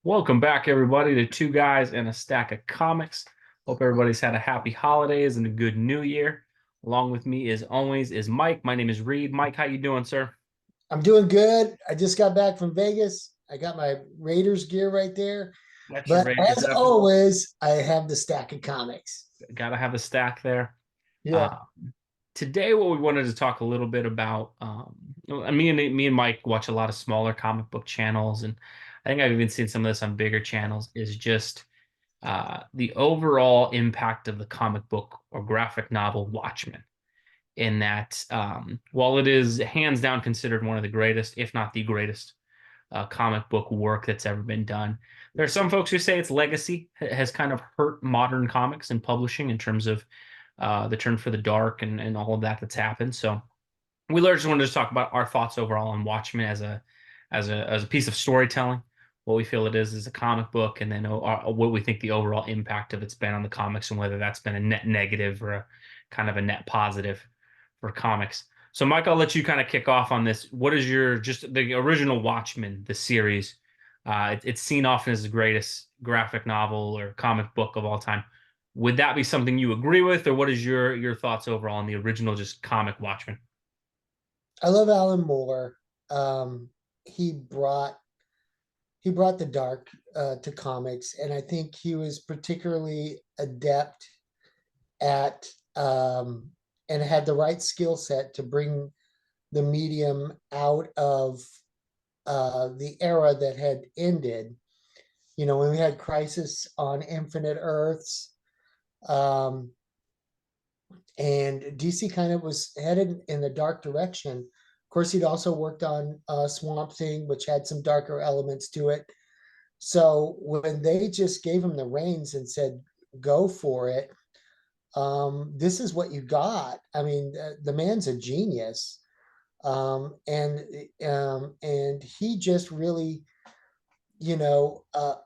Welcome back, everybody, to Two Guys and a Stack of Comics. Hope everybody's had a happy holidays and a good new year. Along with me, as always, is Mike. My name is Reed. Mike, how you doing, sir? I'm doing good. I just got back from Vegas. I got my Raiders gear right there. Got your But Raiders as up. always, I have the stack of comics. Gotta have a stack there. Yeah. Uh, Today, what we wanted to talk a little bit about, me and Mike watch a lot of smaller comic book channels, and I think I've even seen some of this on bigger channels. Is just the overall impact of the comic book or graphic novel Watchmen. In that, while it is hands down considered one of the greatest, if not the greatest, comic book work that's ever been done, there are some folks who say its legacy has kind of hurt modern comics and publishing in terms of the turn for the dark and all of that that's happened. So we just wanted to talk about our thoughts overall on Watchmen as a piece of storytelling, what we feel it is as a comic book, and then what we think the overall impact of it's been on the comics and whether that's been a net negative or a kind of a net positive for comics. So, Mike, I'll let you kind of kick off on this. What is your just the original Watchmen, the series? It's seen often as the greatest graphic novel or comic book of all time. Would that be something you agree with, or what is your thoughts overall on the original just comic Watchmen? I love Alan Moore. Um, he brought he brought the dark to comics, and I think he was particularly adept at and had the right skill set to bring the medium out of the era that had ended. When we had Crisis on Infinite Earths, um, and DC kind of was headed in the dark direction. Of course, he'd also worked on Swamp Thing, which had some darker elements to it. So when they just gave him the reins and said, "Go for it," this is what you got. I mean, the man's a genius, and he just really,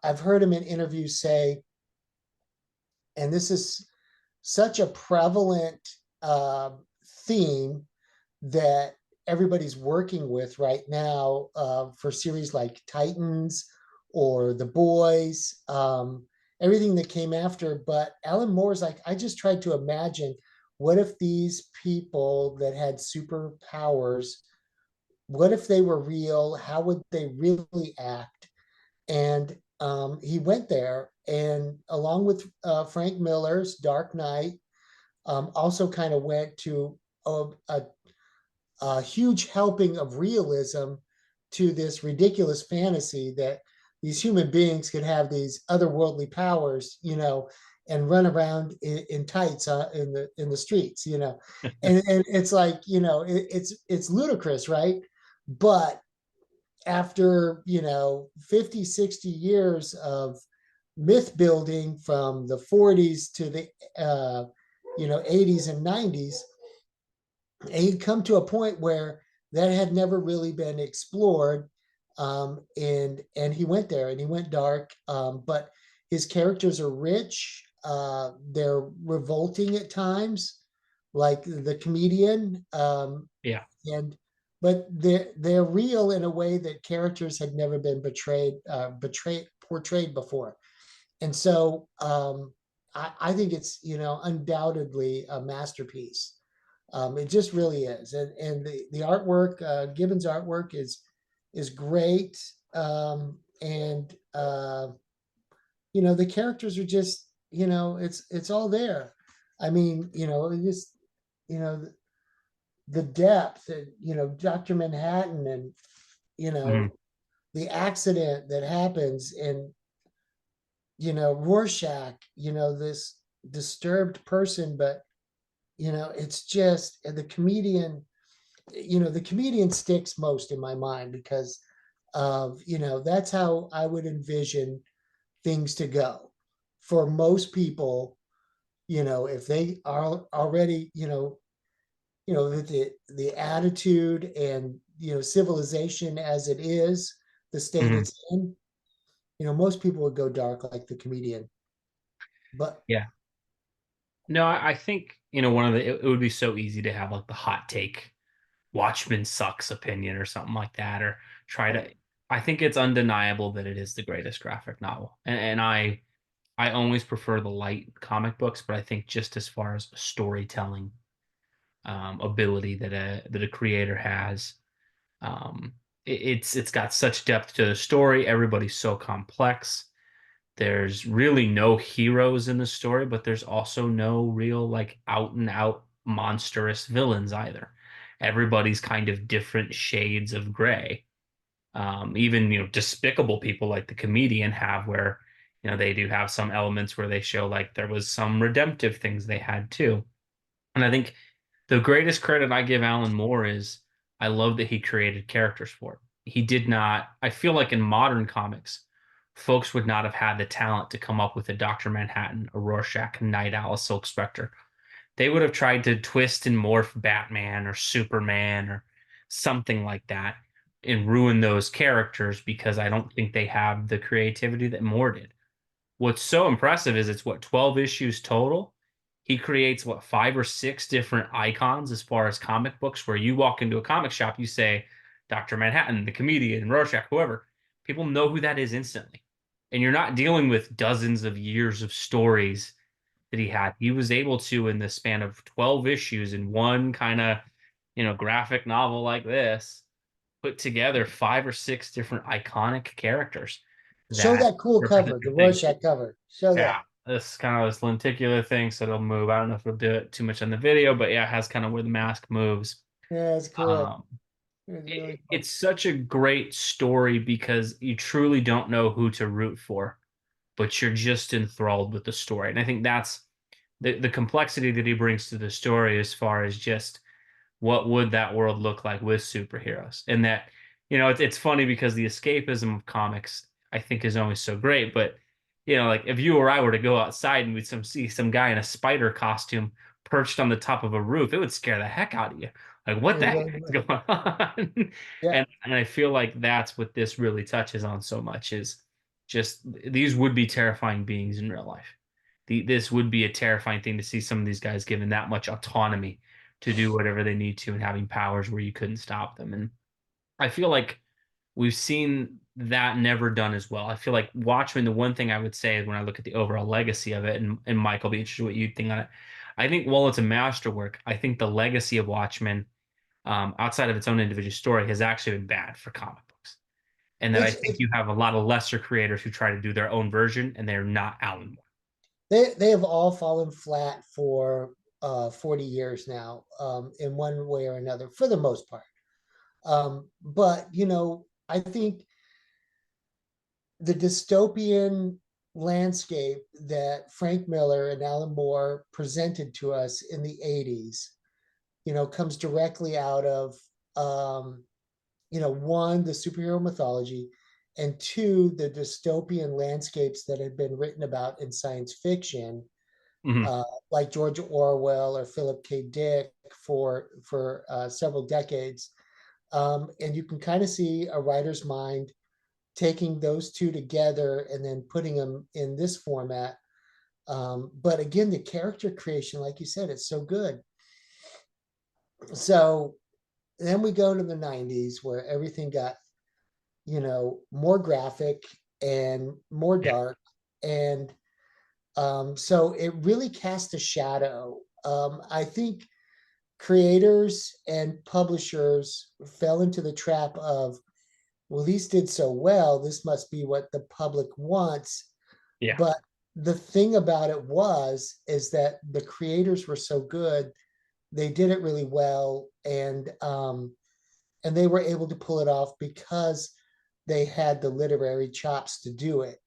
I've heard him in interviews say, and this is such a prevalent uh, theme that everybody's working with right now for series like Titans or The Boys, everything that came after. But Alan Moore's like, I just tried to imagine what if these people that had superpowers, what if they were real? How would they really act? And he went there, and along with Frank Miller's Dark Knight, also kind of went to a huge helping of realism to this ridiculous fantasy that these human beings could have these otherworldly powers, and run around in tights in the streets, and it's like, it's ludicrous, right? But after 50, 60 years of myth building from the 40s to the 80s and 90s, he'd come to a point where that had never really been explored, and he went there and he went dark, but his characters are rich, they're revolting at times, like the comedian, Yeah. and but they're real in a way that characters had never been portrayed before. And so I think it's undoubtedly a masterpiece. It just really is, and the artwork, Gibbons' artwork is great, and the characters are just, it's all there. I mean, just you know the depth, Dr. Manhattan, and Mhm. the accident that happens, and Rorschach, this disturbed person, but it's just, and the comedian sticks most in my mind because of, that's how I would envision things to go for most people. If they are already, the attitude and civilization as it is, the state Mhm. it's in, most people would go dark like the comedian. But Yeah. No, I think, one of it would be so easy to have like the hot take Watchmen sucks opinion or something like that, or try to I think it's undeniable that it is the greatest graphic novel, and I always prefer the light comic books, but I think just as far as storytelling ability that a creator has, it's got such depth to the story. Everybody's so complex. There's really no heroes in the story, but there's also no real like out and out monstrous villains either. Everybody's kind of different shades of gray. Even despicable people like the comedian have where they do have some elements where they show like there was some redemptive things they had too. And I think the greatest credit I give Alan Moore is I love that he created characters for it. He did not, I feel like in modern comics, folks would not have had the talent to come up with a Dr. Manhattan, a Rorschach, Night Owl, a Silk Spectre. They would have tried to twist and morph Batman or Superman or something like that and ruin those characters because I don't think they have the creativity that Moore did. What's so impressive is it's what 12 issues total. He creates what 5 or 6 different icons as far as comic books where you walk into a comic shop, you say Dr. Manhattan, the comedian, Rorschach, whoever. People know who that is instantly. And you're not dealing with dozens of years of stories that he had. He was able to, in the span of 12 issues in one kind of, graphic novel like this, put together 5 or 6 different iconic characters Show that that cool represent cover, the your thing. Rorschach cover. Show Yeah, that. this kind of this lenticular thing, so it'll move. I don't know if it'll do it too much on the video, but yeah, it has kind of where the mask moves. Yeah, it's cool. Um, It's really cool. it's such a great story because you truly don't know who to root for, but you're just enthralled with the story. And I think that's the complexity that he brings to the story as far as just what would that world look like with superheroes. And that, it's funny because the escapism of comics, I think, is always so great. But, like if you or I were to go outside and we'd see some guy in a spider costume perched on the top of a roof, it would scare the heck out of you. Like, what It the heck really is would. going on? Yeah. And I feel like that's what this really touches on so much is just these would be terrifying beings in real life. This would be a terrifying thing to see some of these guys given that much autonomy to do whatever they need to and having powers where you couldn't stop them. And I feel like we've seen that never done as well. I feel like Watchmen, the one thing I would say is when I look at the overall legacy of it, and Mike, I'll be interested what you think on it. I think while it's a masterwork, I think the legacy of Watchmen, outside of its own individual story, has actually been bad for comic books. And that I think It's you have a lot of lesser creators who try to do their own version, and they're not Alan Moore. they have all fallen flat for 40 years now, in one way or another, for the most part. But I think the dystopian landscape that Frank Miller and Alan Moore presented to us in the 80s, comes directly out of, one, the superhero mythology, and two, the dystopian landscapes that had been written about in science fiction, Mhm. uh, like George Orwell or Philip K. Dick for several decades. And you can kind of see a writer's mind taking those two together and then putting them in this format. But again, the character creation, like you said, it's so good. So then we go to the 90s where everything got, more graphic and more Yeah. dark. And so it really cast a shadow. I think creators and publishers fell into the trap of, well, these did so well, this must be what the public wants. Yeah. But the thing about it is that the creators were so good, they did it really well, and they were able to pull it off because they had the literary chops to do it.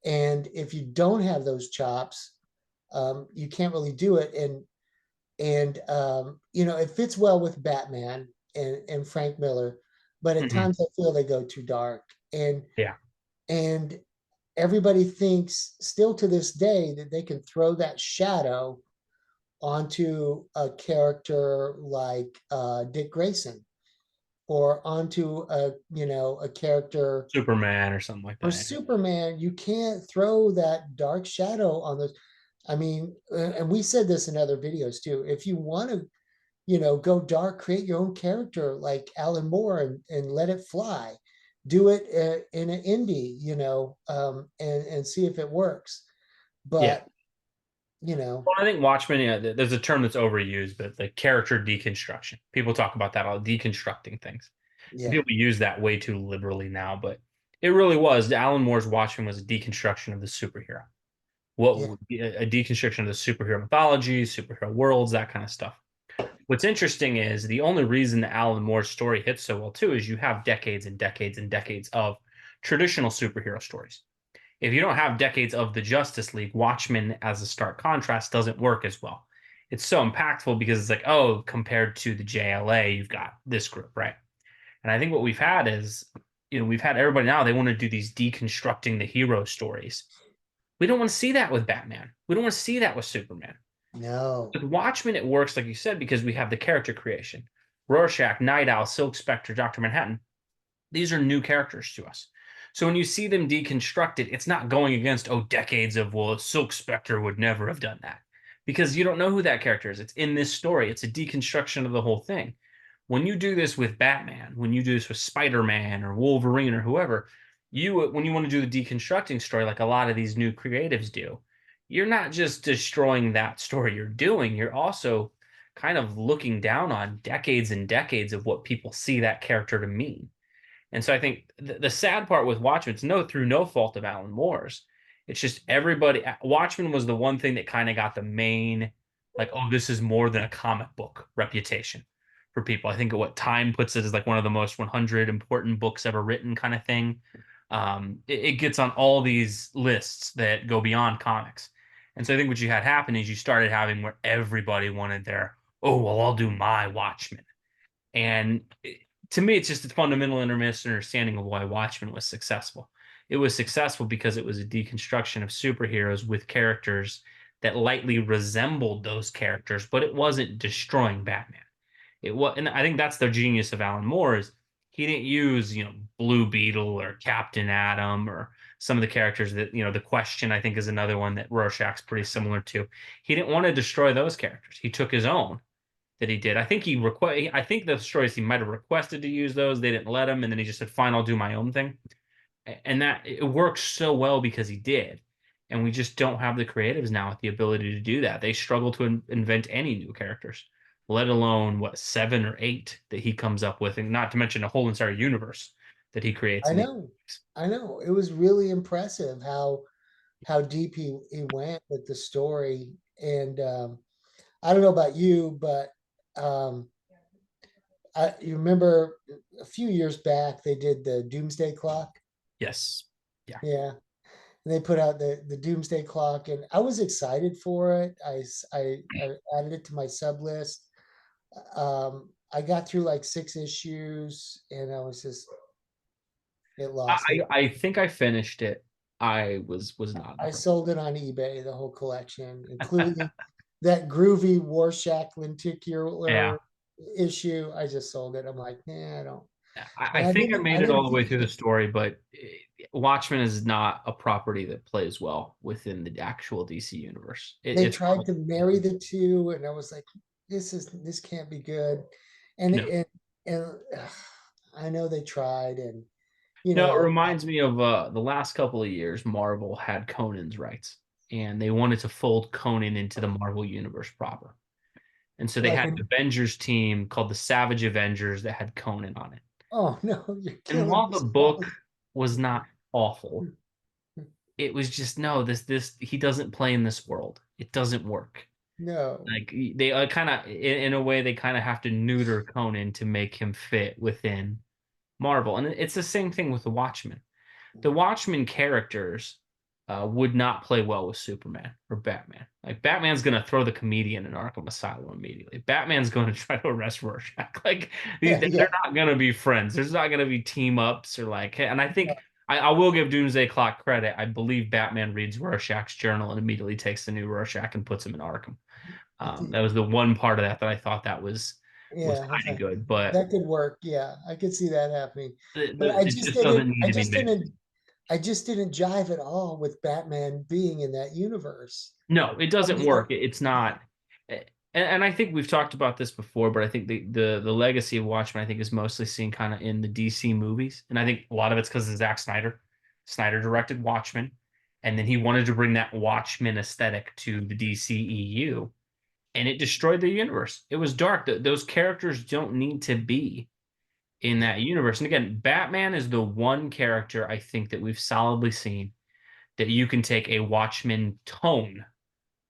And if you don't have those chops, you can't really do it. And it fits well with Batman and Frank Miller, but at Mhm. times I feel they go too dark. And Yeah. and everybody thinks still to this day that they can throw that shadow onto a character like Dick Grayson, or onto a character Superman or something like or that. Superman. You can't throw that dark shadow on those. I mean, and we said this in other videos too. If you want to, go dark, create your own character like Alan Moore, and let it fly. do it in an indie, and see if it works. Yeah. But you know, Well, I think Watchmen, yeah, there's a term that's overused, but the character deconstruction. People talk about that all, deconstructing things. And yeah, people use that way too liberally now, but it really was. Alan Moore's Watchmen was a deconstruction of the superhero. What yeah, would be a deconstruction of the superhero mythology, superhero worlds, that kind of stuff. What's interesting is the only reason that Alan Moore's story hits so well too is you have decades and decades and decades of traditional superhero stories. If you don't have decades of the Justice League, Watchmen as a stark contrast doesn't work as well. It's so impactful because it's like, oh, compared to the JLA, you've got this group, right? And I think what we've had is, we've had everybody now, they want to do these deconstructing the hero stories. We don't want to see that with Batman. We don't want to see that with Superman. no, With Watchmen, it works, like you said, because we have the character creation. Rorschach, Night Owl, Silk Spectre, Dr. Manhattan. These are new characters to us. So when you see them deconstructed, it's not going against, oh, decades of, well, Silk Spectre would never have done that. Because you don't know who that character is. It's in this story. It's a deconstruction of the whole thing. When you do this with Batman, when you do this with Spider-Man or Wolverine or whoever, when you want to do the deconstructing story, like a lot of these new creatives do, you're not just destroying that story you're also kind of looking down on decades and decades of what people see that character to mean. And so I think the sad part with Watchmen, it's through no fault of Alan Moore's. It's just everybody. Watchmen was the one thing that kind of got the main, like, oh, this is more than a comic book reputation for people. I think what Time puts it as like one of the most 100 important books ever written, kind of thing. It gets on all these lists that go beyond comics. And so I think what you had happen is you started having where everybody wanted their, oh, well, I'll do my Watchmen. And to me, it's just a fundamental misunderstanding of why Watchmen was successful. It was successful because it was a deconstruction of superheroes with characters that lightly resembled those characters, but it wasn't destroying Batman. It was, and I think that's the genius of Alan Moore is he didn't use, Blue Beetle or Captain Atom or some of the characters that, the Question, I think, is another one that Rorschach's pretty similar to. He didn't want to destroy those characters. He took his own that he did. I think the stories he might have requested to use those. They didn't let him, and then he just said, "Fine, I'll do my own thing." And that it works so well because he did. And we just don't have the creatives now with the ability to do that. They struggle to invent any new characters, let alone what 7 or 8 that he comes up with, and not to mention a whole entire universe that he creates I in these. know, I know. It was really impressive how deep he went with the story. And I don't know about you, but um, you remember a few years back they did the Doomsday Clock. Yes. Yeah. Yeah, and they put out the Doomsday Clock, and I was excited for it. I added it to my sub list. I got through like 6 issues, and I was just it lost me. I think I finished it. I was not I impressed. sold it on eBay, the whole collection, including that groovy Warshak lenticular Yeah. issue. I just sold it. I'm like, I don't. I And I think I didn't. I made it all didn't the way finish through the it. story, but Watchmen is not a property that plays well within the actual DC universe. They It's tried to marry the two, and I was like, this can't be good. And no, I know they tried, and no. It reminds me of the last couple of years. Marvel had Conan's rights, and they wanted to fold Conan into the Marvel universe proper. And so they like had an an Avengers team called the Savage Avengers that had Conan on it. oh no, you're And killing while me the book slowly. was not awful, it was just no. This he doesn't play in this world. It doesn't work. No, Like they kind of, in a way, they kind of have to neuter Conan to make him fit within Marvel, and it's the same thing with the Watchmen. The Watchmen characters would not play well with Superman or Batman. Like Batman's going to throw the comedian in Arkham Asylum immediately. Batman's going to try to arrest Rorschach. Like yeah, they're yeah. not going to be friends. There's not going to be team ups or like. And I think I will give Doomsday Clock credit. I believe Batman reads Rorschach's journal and immediately takes the new Rorschach and puts him in Arkham. That was the one part of that I thought that was Yeah, kind of good, but that could work. Yeah, I could see that happening. But it just doesn't need to be mixed. I just didn't jive at all with Batman being in that universe. No, it I doesn't mean, work. It's not. and I think we've talked about this before, but I think the legacy of Watchmen, I think, is mostly seen kind of in the DC movies, and I think a lot of it's because of Zack Snyder. Snyder directed Watchmen, and then he wanted to bring that Watchmen aesthetic to the DCEU, and it destroyed the universe. It was dark. Those characters don't need to be in Yeah, that universe. And again, Batman is the one character I think that we've solidly seen that you can take a Watchmen tone,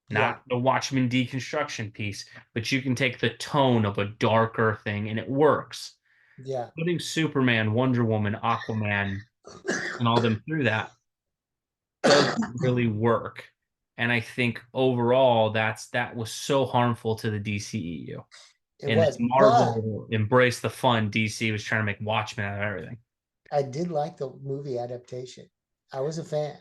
yeah, not the Watchmen deconstruction piece, but you can take the tone of a darker thing and it works. yeah. Putting Superman, Wonder Woman, Aquaman, and all them through that doesn't really work. And I think overall that was so harmful to the DCEU. It And as was, but Marvel embraced the fun, DC was trying to make Watchmen out of everything. I did like the movie adaptation. I was a fan.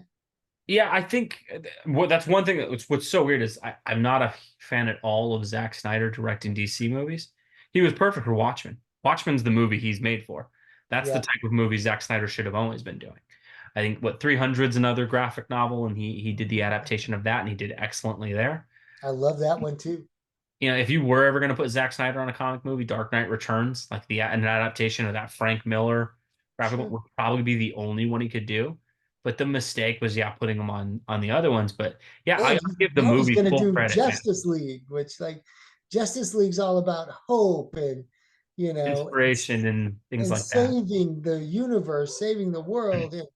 Yeah, I think what that's one thing what's so weird is I'm not a fan at all of Zack Snyder directing DC movies. He was perfect for Watchmen. Watchmen's the movie he's made for. That's the Yeah, type of movie Zack Snyder should have always been doing. I think what 300's another graphic novel, and he did the adaptation of that, and he did excellently there. I love that one too. If you were ever going to put Zack Snyder on a comic movie, Dark Knight Returns, like an adaptation of that Frank Miller graphic book, Sure. would probably be the only one he could do. But the mistake was, yeah, putting him on the other ones. But yeah, And I'll give the now he's movie going to full do credit, man. Justice League, which like Justice League's all about hope and Inspiration and things and like that. saving the universe, saving the world, and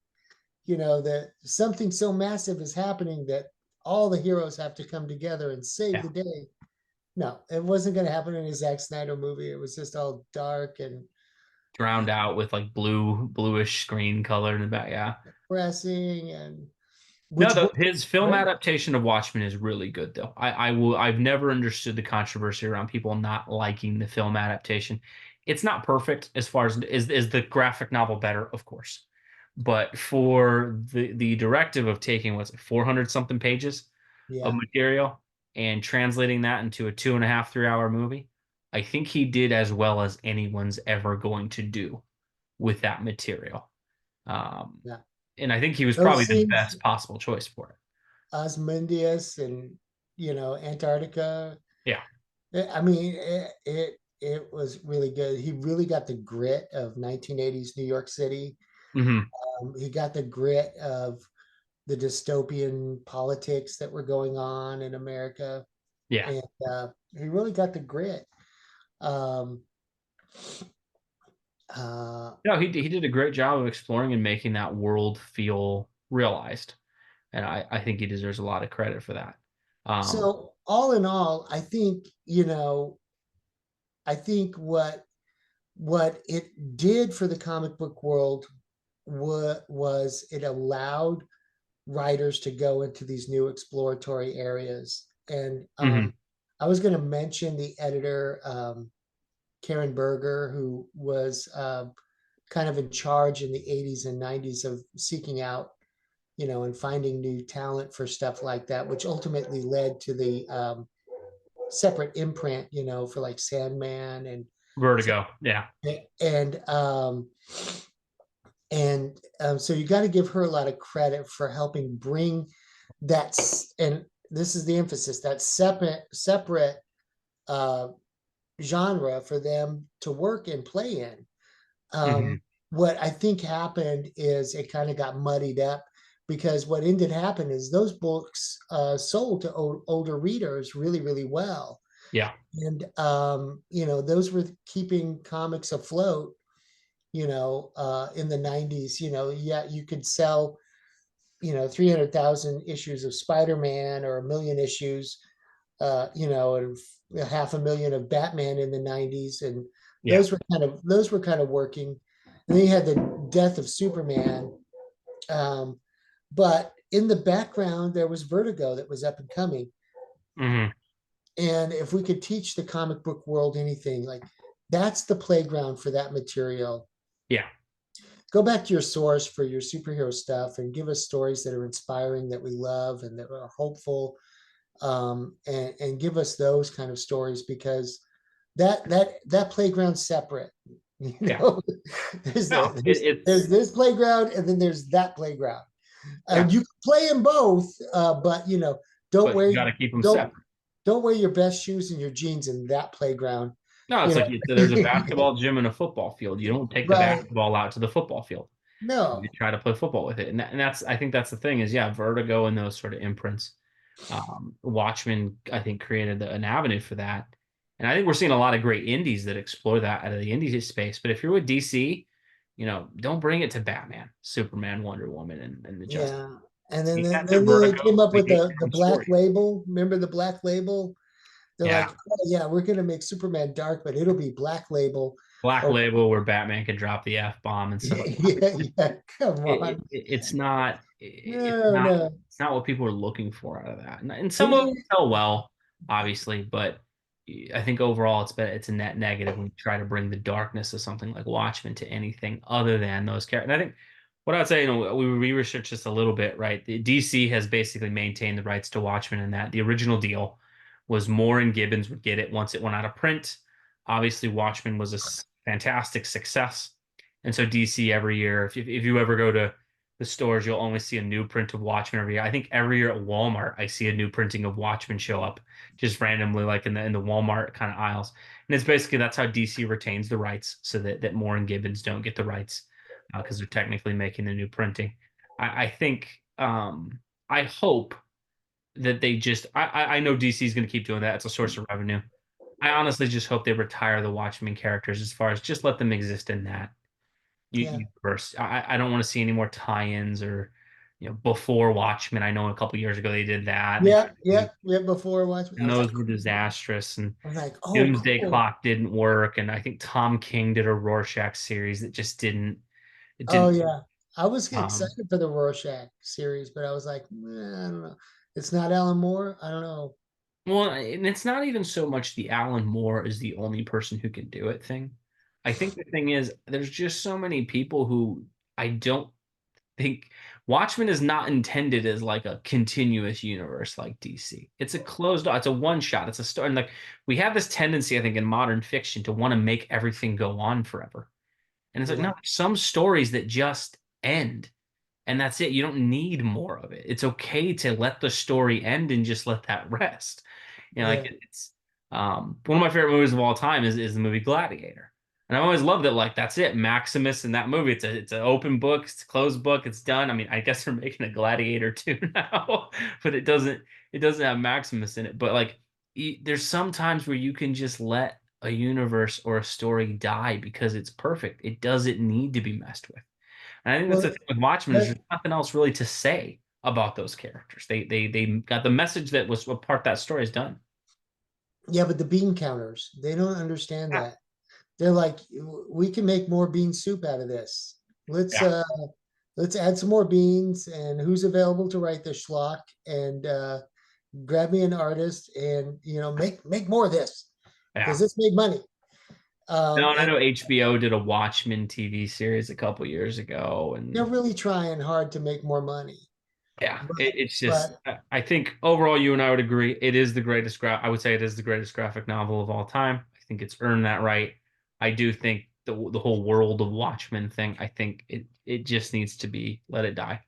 that something so massive is happening that all the heroes have to come together and save Yeah, the day. No, it wasn't going to happen in a Zack Snyder movie. It was just all dark and drowned out with like bluish screen color in the back. Yeah. depressing, and No, which worked his film great. adaptation of Watchmen is really good, though. I've never understood the controversy around people not liking the film adaptation. It's not perfect as far as is the graphic novel better, of course, but for the directive of taking what's it, 400 something pages of Yeah, material and translating that into a 2.5, 3 hour movie, I think he did as well as anyone's ever going to do with that material. Um, yeah. and I think he was probably Those the scenes, best possible choice for it. Osmundius and Antarctica. Yeah. I mean, it was really good. He really got the grit of 1980s New York City. Hmm. He got the grit of the dystopian politics that were going on in America, Yeah. and he really got the grit. Um, uh, No, he did a great job of exploring and making that world feel realized. And I think he deserves a lot of credit for that. Um, so all in all, I think what it did for the comic book world was it allowed writers to go into these new exploratory areas. And mhm. I was going to mention the editor, Karen Berger, who was kind of in charge in the 80s and 90s of seeking out, and finding new talent for stuff like that, which ultimately led to the separate imprint, for like Sandman Vertigo. Yeah. and so you got to give her a lot of credit for helping bring that, and this is the emphasis, that separate uh, genre for them to work and play in. Hmm. What I think happened is it kind of got muddied up, because what ended happen is those books sold to older readers really, really well. Yeah. And those were keeping comics afloat, in the 90s. Yeah, you could sell 300,000 issues of Spider-Man, or a million issues, and 500,000 of Batman in the 90s, and Yeah. those were kind of working. And then you had the death of Superman, um, but in the background there was Vertigo that was up and coming. Hmm. And if we could teach the comic book world anything, like, that's the playground for that material. Yeah. Go back to your source for your superhero stuff and give us stories that are inspiring, that we love, and that are hopeful, and give us those kind of stories, because that playground's separate. You Yeah. know, there's No, the, there's it's this playground, and then there's that playground. yeah, You can play in both, but don't but you worry, got to keep them don't separate. don't wear your best shoes and your jeans in that playground. No, it's You like there's a know, basketball gym and a football field. You don't take the right? basketball out to the football field. You No, try to play football with it, and that's I think that's the thing is yeah, Vertigo and those sort of imprints. Watchmen, I think, created an avenue for that, and I think we're seeing a lot of great indies that explore that out of the indie space. But if you're with DC, don't bring it to Batman, Superman, Wonder Woman, and the Justice. yeah. And then You then, got to then they came Vertigo up with create the your own black story. label. Remember the black label? They're Yeah, like, oh yeah, we're gonna make Superman dark, but it'll be black label. Black Or Label where Batman can drop the F bomb and stuff. yeah, yeah. Come on. No, no. It's not what people are looking for out of that. And And some of them then, tell well, obviously, but I think overall it's a net negative when you try to bring the darkness of something like Watchmen to anything other than those characters. And I think what I'd say, we researched this a little bit, right? The DC has basically maintained the rights to Watchmen, and that the original deal was Moore and Gibbons would get it once it went out of print. Obviously, Watchmen was a fantastic success. And so DC every year, if you ever go to the stores, you'll only see a new print of Watchmen every year. I think every year at Walmart, I see a new printing of Watchmen show up just randomly, like in the Walmart kind of aisles. And it's basically that's how DC retains the rights, so that Moore and Gibbons don't get the rights because they're technically making the new printing. I think I hope that they just I know DC is going to keep doing that. It's a source of revenue. I honestly just hope they retire the Watchmen characters as far as just let them exist in that yeah, universe. I don't want to see any more tie-ins or before Watchmen. I know a couple years ago they did that and they yeah, tried to yeah, do, yeah. Before watching, I and was like, those were disastrous. And I was like, oh, Doomsday cool. Clock didn't work. And I think Tom King did a Rorschach series that just didn't. It Oh didn't. yeah, I was Um, excited for the Rorschach series, but I was like, I don't know. It's not Alan Moore. I don't know. well, and it's not even so much the Alan Moore is the only person who can do it thing. I think the thing is there's just so many people who I don't think Watchmen is not intended as like a continuous universe like DC. It's a closed off, it's a one shot, it's a story. And like we have this tendency, I think, in modern fiction to want to make everything go on forever. And it's like, Yeah, no, some stories that just end and that's it. You don't need more of it. It's okay to let the story end and just let that rest. Like yeah. it's one of my favorite movies of all time is the movie Gladiator. And I always loved it like that's it. Maximus in that movie. It's an open book, it's a closed book, it's done. I mean, I guess they're making a Gladiator too now, but it doesn't have Maximus in it. But like there's some times where you can just let a universe or a story die because it's perfect. It doesn't need to be messed with. And I think that's Well, the thing with Watchmen is that, there's nothing else really to say about those characters. They got the message that was a part that story is done. yeah, but the bean counters, they don't understand Yeah. that. They're like, we can make more bean soup out of this. Let's Yeah. uh let's add some more beans and who's available to write the schlock and grab me an artist and make more of this because Yeah. this made money. No, and I And know HBO did a Watchmen TV series a couple years ago, they're and really trying hard to make more money. yeah, But it's just but I think overall you and I would agree it is the greatest I would say it is the greatest graphic novel of all time. I think it's earned that right. I do think the whole world of Watchmen thing. I think it just needs to be let it die.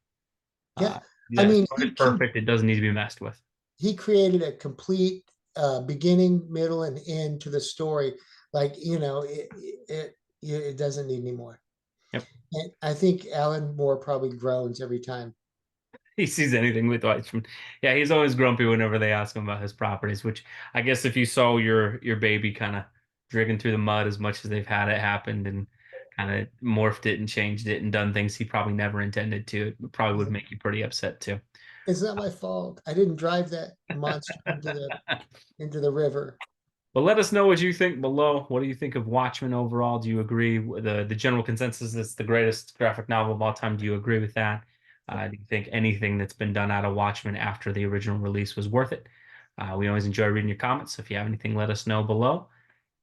yeah, Uh, I that mean story's perfect. It doesn't need to be messed with. he created a complete beginning, middle, and end to the story. Like it doesn't need any more. Yep. And I think Alan Moore probably groans every time. He sees anything with Watchmen. Yeah, he's always grumpy whenever they ask him about his properties, which I guess if you saw your baby kind of drigging through the mud as much as they've had it happened and kind of morphed it and changed it and done things he probably never intended to, it probably would make you pretty upset too. It's not my fault. I didn't drive that monster into the river. But let us know what you think below. What do you think of Watchmen overall? Do you agree with the general consensus is the greatest graphic novel of all time? Do you agree with that? Do you think anything that's been done out of Watchmen after the original release was worth it? We always enjoy reading your comments. So if you have anything, let us know below.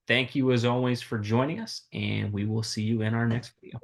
Thank you as always for joining us, and we will see you in our next video.